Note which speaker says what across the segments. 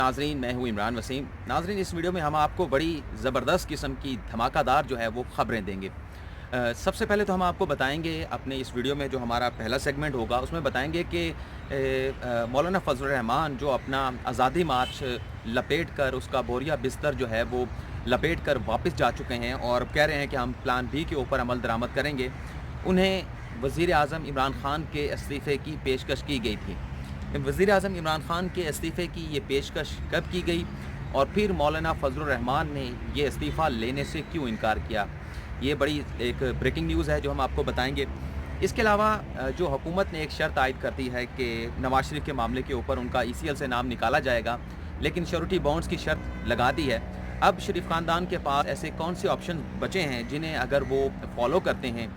Speaker 1: नाजरीन, मैं हूँ इमरान वसीम। नाजरीन, इस वीडियो में हम आपको बड़ी ज़बरदस्त किस्म की धमाकादार जो है वो ख़बरें देंगे। सबसे पहले तो हम आपको बताएंगे अपने इस वीडियो में जो हमारा पहला सेगमेंट होगा उसमें बताएंगे कि मौलाना फजल रहमान जो अपना आज़ादी मार्च लपेट कर उसका बोरिया बिस्तर जो है वो लपेट कर वापस जा चुके हैं और कह रहे हैं कि हम प्लान बी के ऊपर अमल दरामद करेंगे। उन्हें वज़ीर आज़म इमरान ख़ान के इस्तीफ़े की पेशकश की गई थी। वज़ीर आज़म इमरान ख़ान के इस्तीफ़े की ये पेशकश कब की गई और फिर मौलाना फजल रहमान ने ये इस्तीफ़ा लेने से क्यों इनकार किया, ये बड़ी एक ब्रेकिंग न्यूज़ है जो हम आपको बताएंगे। इसके अलावा जो हुकूमत ने एक शर्त आयद कर दी है कि नवाज शरीफ के मामले के ऊपर उनका ECL से नाम निकाला जाएगा, लेकिन श्योरिटी बॉन्ड्स की शर्त लगा दी है। अब शरीफ ख़ानदान के पास ऐसे कौन से ऑप्शन बचे हैं जिन्हें अगर वो फॉलो करते हैं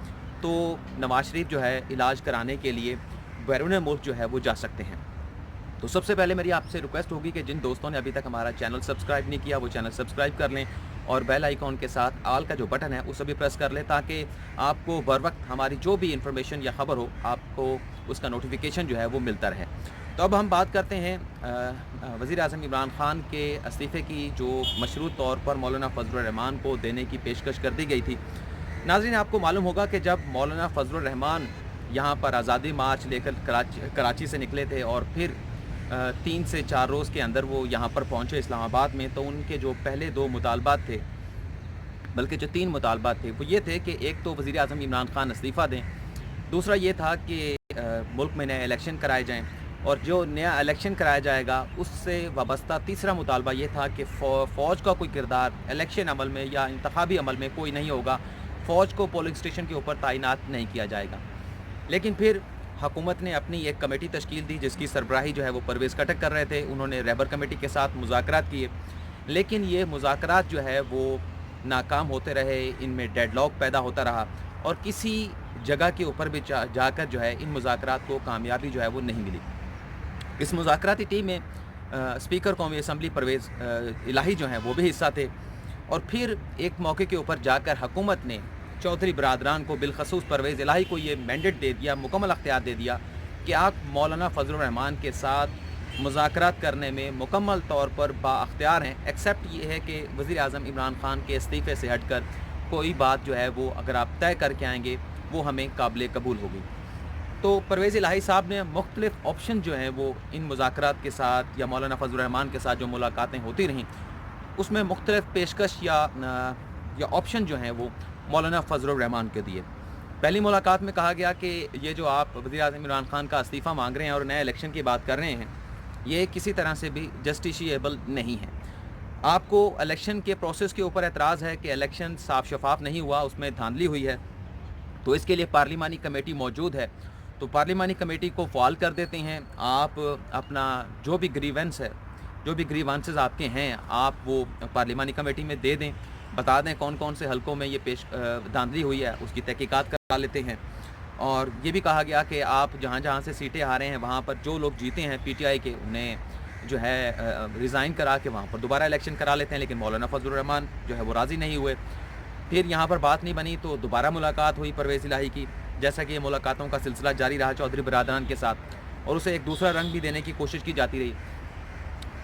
Speaker 1: तो नवाज शरीफ जो है इलाज कराने के लिए बैरून मुल्क जो है वो जा सकते हैं। तो सबसे पहले मेरी आपसे रिक्वेस्ट होगी कि जिन दोस्तों ने अभी तक हमारा चैनल सब्सक्राइब नहीं किया वो चैनल सब्सक्राइब कर लें और बेल आइकॉन के साथ आल का जो बटन है उसे भी प्रेस कर लें ताकि आपको बर वक्त हमारी जो भी इन्फॉर्मेशन या ख़बर हो आपको उसका नोटिफिकेशन जो है वो मिलता रहे। तो अब हम बात करते हैं वज़ीर आज़म इमरान ख़ान के इस्तीफ़े की जो मशरूत तौर पर मौलाना फजल रहमान को देने की पेशकश कर दी गई थी। नाज़रीन, आपको मालूम होगा कि जब मौलाना फजल रहमान यहाँ पर आज़ादी मार्च लेकर कराची से निकले थे और फिर 3 से 4 रोज़ के अंदर वो यहाँ पर पहुँचे इस्लामाबाद में, तो उनके जो पहले 2 मुतालबात थे, बल्कि जो 3 मुतालबात थे वो ये थे कि एक तो वज़ीर आज़म इमरान ख़ान इस्तीफ़ा दें, दूसरा ये था कि मुल्क में नए इलेक्शन कराए जाएँ और जो नया इलेक्शन कराया जाएगा उससे वाबस्ता तीसरा मुतालबा ये था कि फ़ौज का कोई किरदार इलेक्शन अमल में या इंतखाबी अमल में कोई नहीं होगा, फ़ौज को पोलिंग स्टेशन के ऊपर तैनात नहीं किया जाएगा। लेकिन फिर हुकूमत ने अपनी एक कमेटी तश्कील दी जिसकी सरबराही जो है वो परवेज़ खटक कर रहे थे। उन्होंने रहबर कमेटी के साथ मुज़ाकरात किए, लेकिन ये मुज़ाकरात जो है वो नाकाम होते रहे, इनमें डेडलॉक पैदा होता रहा और किसी जगह के ऊपर भी जाकर जो है इन मुज़ाकरात को कामयाबी जो है वो नहीं मिली। इस मुज़ाकराती टीम में स्पीकर कौमी असम्बली परवेज़ इलाही जो हैं वो भी हिस्सा थे और फिर एक मौके के ऊपर जाकर हुकूमत ने चौधरी बरादरान को बिलखसूस परवेज़ इलाही को ये मैंडेट दे दिया, मुकम्मल अख्तियार दे दिया कि आप मौलाना फजल रहमान के साथ मुज़ाकरात करने में मुकम्मल तौर पर बाअख्तियार हैं, एक्सेप्ट ये है कि वज़ीर आज़म इमरान ख़ान के इस्तीफ़े से हट कर कोई बात जो है वो अगर आप तय करके आएँगे वो हमें काबिल कबूल होगी। तो परवेज़ इलाही साहब ने मुख्तलिफ़ ऑप्शन जो हैं वो इन मुज़ाकरात के साथ या मौलाना फजल रहमान के साथ जो मुलाकातें होती रहीं उसमें मुख्तलिफ़ पेशकश या ऑप्शन जो हैं वो मौलाना फजल रहमान के दिए। पहली मुलाकात में कहा गया कि ये जो आप वज़ीर आज़म इमरान ख़ान का इस्तीफ़ा मांग रहे हैं और नए इलेक्शन की बात कर रहे हैं, ये किसी तरह से भी जस्टिशिएबल नहीं है। आपको इलेक्शन के प्रोसेस के ऊपर एतराज़ है कि इलेक्शन साफ शफाफ नहीं हुआ, उसमें धांधली हुई है, तो इसके लिए पार्लिमानी कमेटी मौजूद है, तो पार्लिमानी कमेटी को फ़ाल कर देते हैं। आप अपना जो भी ग्रीवेंस है, जो भी ग्रीवांसेस आपके हैं, आप वो पार्लिमानी कमेटी में दे दें, बता दें कौन कौन से हलकों में ये धांधली हुई है, उसकी तहकीकात करा लेते हैं। और ये भी कहा गया कि आप जहाँ जहाँ से सीटें हारे हैं वहाँ पर जो लोग जीते हैं PTI के, उन्हें जो है रिज़ाइन करा के वहाँ पर दोबारा इलेक्शन करा लेते हैं। लेकिन मौलाना फजल रहमान जो है वो राज़ी नहीं हुए। फिर यहाँ पर बात नहीं बनी तो दोबारा मुलाकात हुई परवेज़ इलाही की। जैसा कि ये मुलाकातों का सिलसिला जारी रहा चौधरी बरादरान के साथ और उसे एक दूसरा रंग भी देने की कोशिश की जाती रही।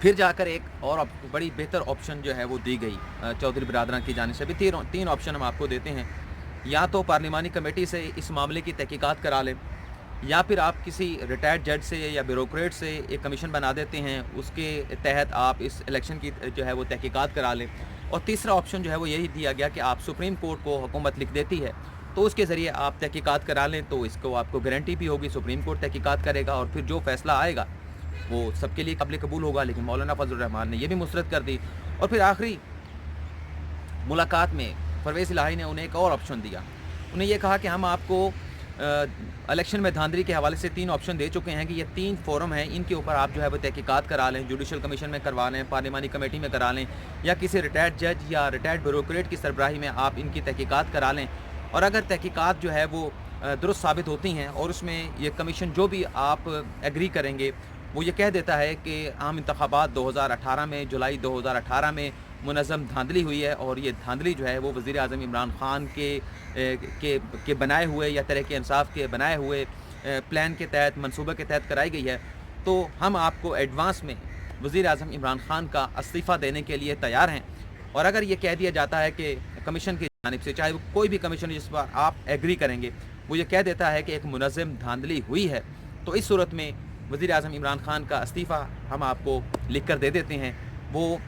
Speaker 1: फिर जाकर एक और बड़ी बेहतर ऑप्शन जो है वो दी गई चौधरी बरादरान की जानिब से। भी 3 ऑप्शन हम आपको देते हैं, या तो पार्लिमानी कमेटी से इस मामले की तहकीकात करा लें, या फिर आप किसी रिटायर्ड जज से या ब्यूरोक्रेट से एक कमीशन बना देते हैं, उसके तहत आप इस इलेक्शन की जो है वो तहकीकात करा लें। और तीसरा ऑप्शन जो है वो यही दिया गया कि आप सुप्रीम कोर्ट को हुकूमत लिख देती है तो उसके ज़रिए आप तहकीकात करा लें, तो इसको आपको गारंटी भी होगी सुप्रीम कोर्ट तहकीकात करेगा और फिर जो फ़ैसला आएगा वो सबके लिए काबिल कबूल होगा। लेकिन मौलाना फजल रहमान ने यह भी मुस्तरद कर दी। और फिर आखिरी मुलाकात में परवेज़ इलाही ने उन्हें एक और ऑप्शन दिया। उन्हें यह कहा कि हम आपको इलेक्शन में धांधली के हवाले से 3 ऑप्शन दे चुके हैं कि ये 3 फोरम हैं, इनके ऊपर आप जो है वो तहकीकात करा लें, जुडिशल कमीशन में करवा लें, पार्लिमानी कमेटी में करा लें, या किसी रिटायर्ड जज या रिटायर्ड ब्यूरोक्रेट की सरबराही में आप इनकी तहकीकात करा लें। और अगर तहकीकात जो है वो दुरुस्त साबित होती हैं और उसमें ये कमीशन जो भी आप एग्री करेंगे वो ये कह देता है कि आम इंतखाबात 2018 में जुलाई 2018 में मुनज़्ज़म धांधली हुई है और ये धांधली जो है वो वज़ीर आज़म इमरान ख़ान के बनाए हुए या तहरीक इंसाफ के बनाए हुए प्लान के तहत, मनसूबे के तहत कराई गई है, तो हम आपको एडवांस में वज़ीर आज़म इमरान खान का इस्तीफ़ा देने के लिए तैयार हैं। और अगर ये कह दिया जाता है कि कमीशन की जानिब से, चाहे वो कोई भी कमीशन जिस पर आप एग्री करेंगे, वो ये कह देता है कि एक मुनज़्ज़म धांधली हुई है, तो इस सूरत में वज़ीर आज़म इमरान खान का इस्तीफ़ा हम आपको लिख कर दे देते हैं, वो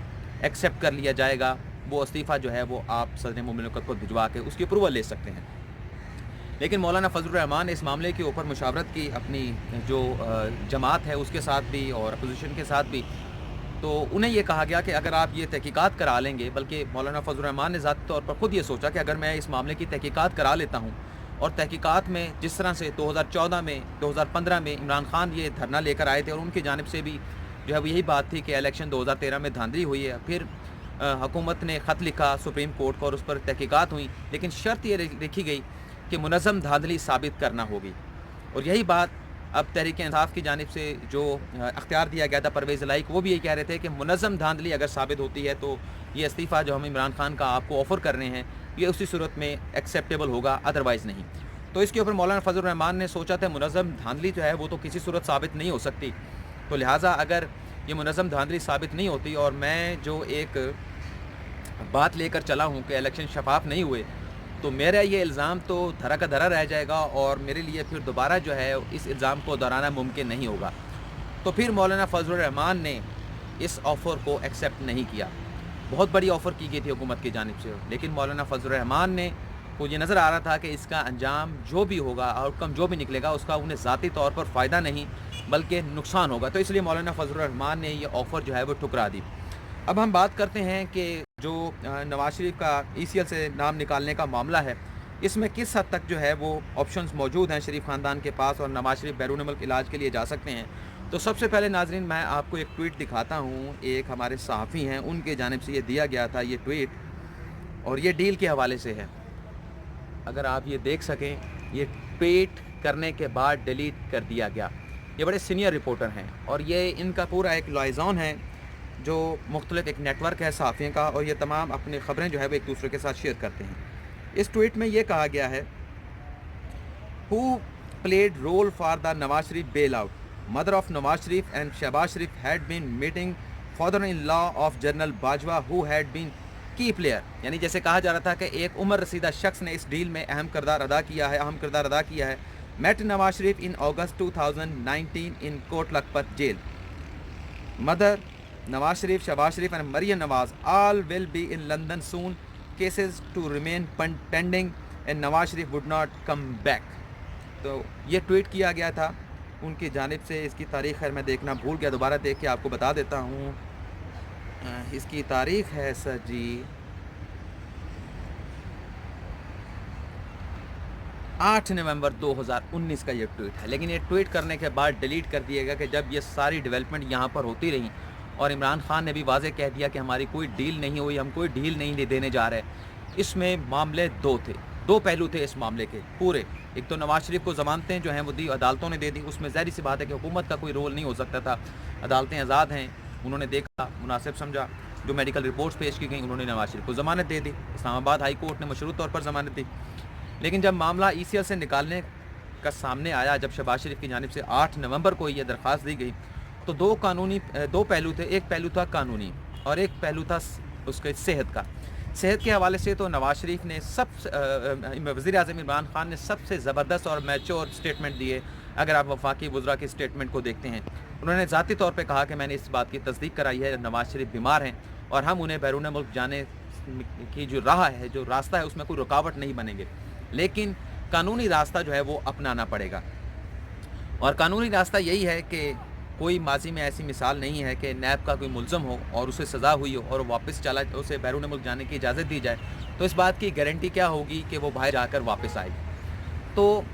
Speaker 1: एक्सेप्ट कर लिया जाएगा। वो इस्तीफ़ा जो है वो आप सदर मुमलिकत को भिजवा के उसकी अप्रूवल ले सकते हैं। लेकिन मौलाना फजलुर रहमान ने इस मामले के ऊपर मुशावरत की अपनी जो जमात है उसके साथ भी और अपोजिशन के साथ भी। तो उन्हें ये कहा गया कि अगर आप ये तहकीकात करा लेंगे, बल्कि मौलाना फजलुर रहमान ने ज़ाती तौर पर ख़ुद ये सोचा कि अगर मैं इस मामले की तहकीकात करा लेता हूँ, और तहकीकात में जिस तरह से 2014 में 2015 में इमरान खान ये धरना लेकर आए थे और उनकी जानिब से भी जो है वो यही बात थी कि इलेक्शन 2013 में धांधली हुई है। फिर हुकूमत ने ख़त लिखा सुप्रीम कोर्ट को और उस पर तहकीकात हुई, लेकिन शर्त ये लिखी गई कि मुनज़्ज़म धांधली साबित करना होगी। और यही बात अब तहरीक इंसाफ की जानिब से जो अख्तियार दिया गया था परवेज़ इलाही को, वो भी यही कह रहे थे कि मुनज़्ज़म धांधली अगर साबित होती है तो ये इस्तीफ़ा जो हम इमरान खान का आपको ऑफ़र कर रहे हैं ये उसी सूरत में एक्सेप्टेबल होगा, अदरवाइज़ नहीं। तो इसके ऊपर मौलाना फजलुर रहमान ने सोचा था मुनज़्ज़म धांधली जो है वो तो किसी सूरत साबित नहीं हो सकती, तो लिहाजा अगर ये मुनज़्ज़म धांधली साबित नहीं होती और मैं जो एक बात लेकर चला हूँ कि इलेक्शन शफाफ नहीं हुए, तो मेरा ये इल्ज़ाम तो धरा का धरा रह जाएगा और मेरे लिए फिर दोबारा जो है इस इल्ज़ाम को दोहराना मुमकिन नहीं होगा। तो फिर मौलाना फजलुर रहमान ने इस ऑफ़र को एक्सेप्ट नहीं किया। बहुत बड़ी ऑफ़र की गई थी हुकूमत की जानिब से, लेकिन मौलाना फजलुर रहमान ने को ये नज़र आ रहा था कि इसका अंजाम जो भी होगा, आउटकम जो भी निकलेगा, उसका उन्हें ज़ाती तौर पर फ़ायदा नहीं बल्कि नुकसान होगा। तो इसलिए मौलाना फजलुर रहमान ने ये ऑफ़र जो है वो ठुकरा दी। अब हम बात करते हैं कि जो नवाज़ शरीफ का ECL से नाम निकालने का मामला है, इसमें किस हद तक जो है वो ऑप्शंस मौजूद हैं शरीफ ख़ानदान के पास और नवाज़ शरीफ बैरून मुल्क इलाज के लिए जा सकते हैं। तो सबसे पहले नाज़रीन मैं आपको एक ट्वीट दिखाता हूँ, एक हमारे सहाफ़ी हैं उनके जानिब से ये दिया गया था ये ट्वीट, और ये डील के हवाले से है। अगर आप ये देख सकें, ये ट्वीट करने के बाद डिलीट कर दिया गया। ये बड़े सीनियर रिपोर्टर हैं और ये इनका पूरा एक लाइज़ॉन है जो मुख्तलिफ एक नेटवर्क है सहाफ़ियों का, और ये तमाम अपनी ख़बरें जो है वो एक दूसरे के साथ शेयर करते हैं। इस ट्वीट में ये कहा गया है, who played role for the Nawaz Sharif bail out, mother of Nawaz Sharif and Shahbaz Sharif had been meeting father in law of general Bajwa who had been key player. यानी जैसे कहा जा रहा था कि एक उम्र रसीदा शख्स ने इस डील में अहम किरदार अदा किया है। Met Nawaz Sharif in August 2019 in Kot Lakhpat jail. Mother Nawaz Sharif, Shahbaz Sharif and Maryam Nawaz all will be in London soon. Cases to remain pending and Nawaz Sharif would not come back. तो ये tweet किया गया था उनकी जानिब से। इसकी तारीख़ खैर मैं देखना भूल गया, दोबारा देख के आपको बता देता हूँ। इसकी तारीख़ है सर जी 8 नवंबर 2019 का ये ट्वीट है, लेकिन ये ट्वीट करने के बाद डिलीट कर दिया गया कि जब ये सारी डेवलपमेंट यहाँ पर होती रही और इमरान खान ने भी वाज़े कह दिया कि हमारी कोई डील नहीं हुई, हम कोई डील नहीं देने जा रहे। इसमें मामले दो पहलू थे इस मामले के पूरे। एक तो नवाज शरीफ को ज़मानतें जो हैं वो दी, अदालतों ने दे दी, उसमें ज़ाहिर सी बात है कि हुकूमत का कोई रोल नहीं हो सकता था। अदालतें आज़ाद हैं, उन्होंने देखा, मुनासिब समझा, जो मेडिकल रिपोर्ट्स पेश की गई उन्होंने नवाज शरीफ को ज़मानत दे दी। इस्लामाबाद हाई कोर्ट ने मशरूत तौर पर ज़मानत दी। लेकिन जब मामला ECL से निकालने का सामने आया, जब शहबाज शरीफ की जानिब से 8 नवंबर को ये दरख्वास्त दी गई, तो दो पहलू थे। एक पहलू था कानूनी और एक पहलू था उसके सेहत का। सेहत के हवाले से तो नवाज शरीफ ने वज़ीर आज़म इमरान खान ने सबसे ज़बरदस्त और मैच्योर स्टेटमेंट दिए। अगर आप वफाकी वज़रा की स्टेटमेंट को देखते हैं, उन्होंने ज़ाती तौर पे कहा कि मैंने इस बात की तस्दीक कराई है नवाज शरीफ बीमार हैं और हम उन्हें बैरून मुल्क जाने की जो राह है, जो रास्ता है, उसमें कोई रुकावट नहीं बनेंगे, लेकिन कानूनी रास्ता जो है वो अपनाना पड़ेगा। और कानूनी रास्ता यही है कि कोई माजी में ऐसी मिसाल नहीं है कि नैब का कोई मुल्ज़म हो और उसे सज़ा हुई हो और वापस उसे बैरून मुल्क जाने की इजाज़त दी जाए, तो इस बात की गारंटी क्या होगी कि वो बाहर जाकर वापस आएगी। तो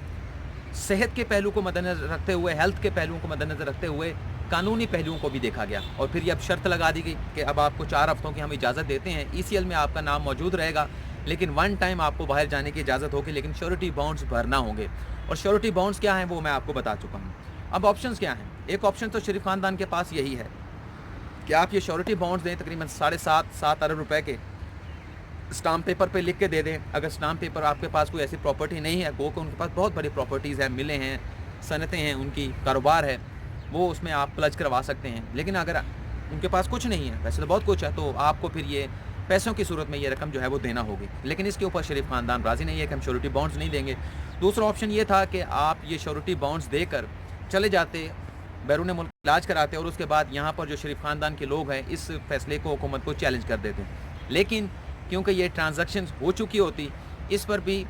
Speaker 1: सेहत के पहलू को मद्देनज़र रखते हुए, हेल्थ के पहलुओं को मद्देनज़र रखते हुए कानूनी पहलुओं को भी देखा गया और फिर ये अब शर्त लगा दी गई कि अब आपको 4 हफ्तों की हम इजाज़त देते हैं, ECL में आपका नाम मौजूद रहेगा, लेकिन वन टाइम आपको बाहर जाने की इजाज़त होगी, लेकिन श्योरिटी बॉन्ड्स भरना होंगे। और श्योरिटी बॉन्ड्स क्या हैं वो मैं आपको बता चुका हूँ। अब ऑप्शंस क्या हैं? एक ऑप्शन तो शरीफ ख़ानदान के पास यही है कि आप ये श्योरिटी बॉन्ड्स दें, तकरीबन 7.5 अरब रुपए के स्टाम्प पेपर पे लिख के दे दें। अगर स्टाम्प पेपर आपके पास कोई ऐसी प्रॉपर्टी नहीं है, गो कि उनके पास बहुत बड़ी प्रॉपर्टीज़ हैं, मिले हैं, सनतें हैं, उनकी कारोबार है, वो उसमें आप प्लज करवा सकते हैं। लेकिन अगर ان کے پاس کچھ نہیں ہے، ویسے تو بہت کچھ ہے، تو آپ کو پھر یہ پیسوں کی صورت میں یہ رقم جو ہے وہ دینا ہوگی، لیکن اس کے اوپر شریف خاندان راضی نہیں ہے کہ ہم شیورٹی بانڈز نہیں دیں گے۔ دوسرا آپشن یہ تھا کہ آپ یہ شیورٹی بانڈز دے کر چلے جاتے، بیرون ملک علاج کراتے، اور اس کے بعد یہاں پر جو شریف خاندان کے لوگ ہیں اس فیصلے کو حکومت کو چیلنج کر دیتے، لیکن کیونکہ یہ ٹرانزیکشنز ہو چکی ہوتی، اس پر بھی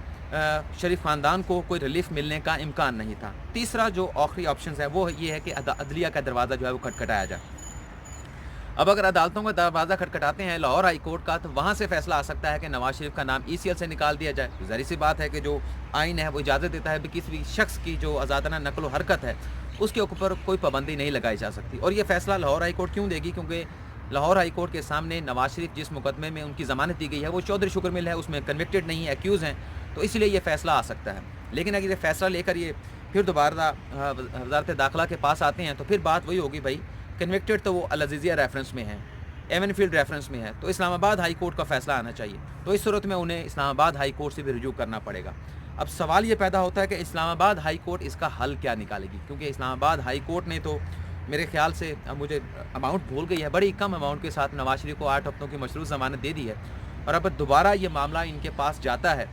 Speaker 1: شریف خاندان کو کوئی ریلیف ملنے کا امکان نہیں تھا۔ تیسرا جو آخری آپشنز ہے وہ یہ ہے کہ عدلیہ کا دروازہ جو ہے وہ کھٹکھٹایا جائے۔ اب اگر عدالتوں کا دروازہ کھٹکھٹاتے ہیں لاہور ہائی کورٹ کا، تو وہاں سے فیصلہ آ سکتا ہے کہ نواز شریف کا نام ECL سے نکال دیا جائے۔ ظاہر سی بات ہے کہ جو آئین ہے وہ اجازت دیتا ہے کہ کسی بھی شخص کی جو آزادانہ نقل و حرکت ہے اس کے اوپر کوئی پابندی نہیں لگائی جا سکتی، اور یہ فیصلہ لاہور ہائی کورٹ کیوں دے گی؟ کیونکہ لاہور ہائی کورٹ کے سامنے نواز شریف جس مقدمے میں ان کی ضمانت دی گئی ہے وہ چودھری شکر مل ہے، اس میں کنوکٹڈ نہیں ہے، ایکیوز ہیں، تو اس لیے یہ فیصلہ آ سکتا ہے۔ لیکن اگر یہ فیصلہ لے کر یہ پھر دوبارہ وزارت داخلہ کے پاس آتے ہیں تو پھر بات وہی ہوگی، بھائی کنوکٹڈ تو وہ العزیزیہ ریفرنس میں ہے، ایون فیلڈ ریفرنس میں ہے، تو اسلام آباد ہائی کورٹ کا فیصلہ آنا چاہیے، تو اس صورت میں انہیں اسلام آباد ہائی کورٹ سے بھی رجوع کرنا پڑے گا۔ اب سوال یہ پیدا ہوتا ہے کہ اسلام آباد ہائی کورٹ اس کا حل کیا نکالے گی؟ کیونکہ اسلام آباد ہائی کورٹ نے تو میرے خیال سے، مجھے اماؤنٹ بھول گئی ہے، بڑی کم اماؤنٹ کے ساتھ نواز شریف کو 8 ہفتوں کی مشروط ضمانت دے دی ہے، اور اب دوبارہ یہ معاملہ ان کے پاس جاتا ہے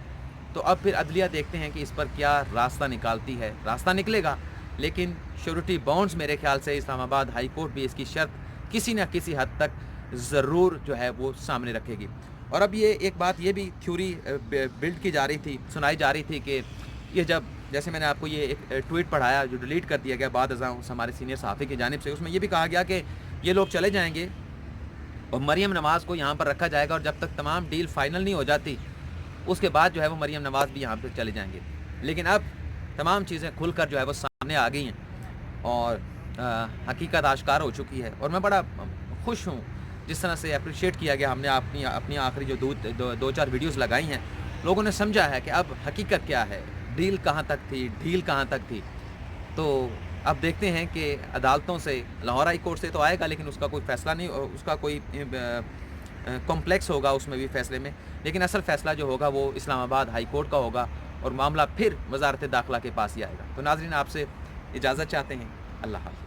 Speaker 1: تو اب پھر عدلیہ دیکھتے ہیں کہ اس پر کیا راستہ نکالتی ہے۔ راستہ نکلے گا، لیکن شیورٹی بانڈز میرے خیال سے اسلام آباد ہائی کورٹ بھی اس کی شرط کسی نہ کسی حد تک ضرور جو ہے وہ سامنے رکھے گی۔ اور اب یہ ایک بات یہ بھی تھیوری بلڈ کی جا رہی تھی، سنائی جا رہی تھی کہ یہ جب، جیسے میں نے آپ کو یہ ایک ٹویٹ پڑھایا جو ڈیلیٹ کر دیا گیا بعد ازاں ہمارے سینئر صحافی کی جانب سے، اس میں یہ بھی کہا گیا کہ یہ لوگ چلے جائیں گے اور مریم نواز کو یہاں پر رکھا جائے گا، اور جب تک تمام ڈیل فائنل نہیں ہو جاتی اس کے بعد جو ہے وہ مریم نواز بھی یہاں پہ چلے جائیں گے۔ لیکن اب تمام چیزیں کھل کر جو ہے وہ سامنے آ گئی ہیں اور حقیقت آشکار ہو چکی ہے، اور میں بڑا خوش ہوں جس طرح سے اپریشیٹ کیا گیا۔ ہم نے اپنی آخری جو دو چار ویڈیوز لگائی ہیں، لوگوں نے سمجھا ہے کہ اب حقیقت کیا ہے، ڈیل کہاں تک تھی، ڈیل کہاں تک تھی۔ تو اب دیکھتے ہیں کہ عدالتوں سے، لاہور ہائی کورٹ سے تو آئے گا لیکن اس کا کوئی فیصلہ نہیں، اس کا کوئی کمپلیکس ہوگا اس میں بھی فیصلے میں، لیکن اصل فیصلہ جو ہوگا وہ اسلام آباد ہائی کورٹ کا ہوگا، اور معاملہ پھر وزارت داخلہ کے پاس ہی آئے گا۔ تو ناظرین، آپ سے اجازت چاہتے ہیں، اللہ حافظ۔